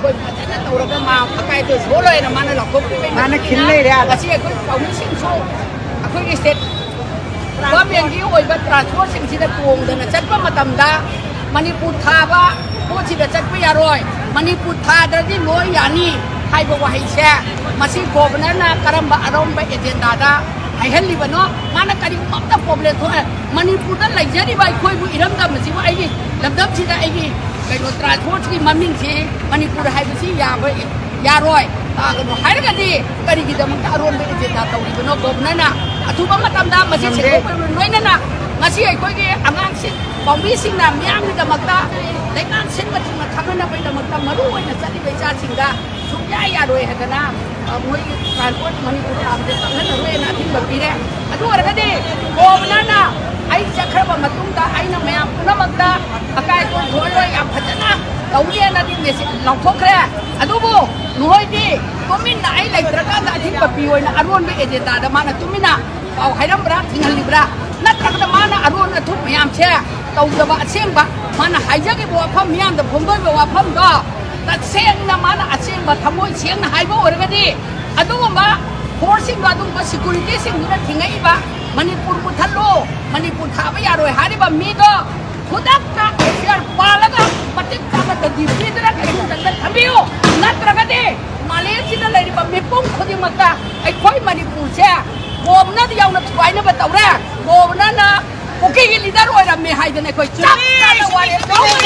कोई फजना तौरगा मा अकाय तो सोलोयना माना लखोपि माना खिल्ले रे asi कोई काउंसिल सो अखोई स्टेट गवर्नमेंट की ओइबा ट्रांसपोर्ट सिंगसिदा तोंगदना चटपा मतमदा मणिपुर थाबा पोचिदा चटपा यारोय मणिपुर थादरदि लोय यानी हाइबा वाहिसे मसी गवर्नरना करंबा अरोंबा एजेंडादा हाइहल्लिबनो माना करी मक्ता प्रॉब्लम थोए मणिपुरदा लाइजरिबा अखोइबु इरमदा मसिबु आइगी लबदबसिदा आइगी कइनो ट्रांसपोर्ट की ममिंग से मणिपुर हाइबसी याबा यारोय तागनो हाइरगदि करिगिदमक अरोंबा एजेंडा तौरिबनो गवर्नरना अथुबा मतमदा मसी सेकोप लोइनना मसी अखोइगी अगांगसिन पाउबीसिंगना मियामनिदमक्ता लेकान सिनबसिंगना थागनबैदमक्ता मरु ओइना चलिबै चासिंगा सुया यारोय हदना मोई ट्रांसपोर्ट मणिपुर आमदे तंगनरोयना थिंबा पिरे अदु ओरगदि गवर्नरना आई चखरबा मतुंगदा आइना मयाम पुनमक्ता अकाय को थोलोय या फजना तौरियना दि मेसे लौथोखरे अदुबो नोइदि तुमिना आई लेत्रका दा थिंबा पियोयना अरोनबे एजेंडादा माना तुमिना पाउ हाइरमब्रा थिंगलिब्रा नत्रगदा माना अरोन अथु मयाम छे तौदबा असेंबा माना हाइजगे वाफम मियाम द फोंदोय वाफम दो तसेंगना माना असेंबा थमोय सेंगना हाइबो ओरगदि अदुगुंबा फोर्सिंग अदुगुंबा सिक्युरिटी सिंगना थिंगैबा मणिपुर मुथल्लो मणिपुर थाबा यारोय हारिबा मीदो खुदक्ता एफआर पालगा मतिक चाबा डिफीदरा कइनो दंगल थबियो नत्रगदि मालेसिदा लैरिबा मिपुम खुदिमका अखोय मणिपुर से गवर्नर यावना थुवाइना बतौरे गवर्नरना ओके लीडर ओइरमे हाइदने कोइ चाप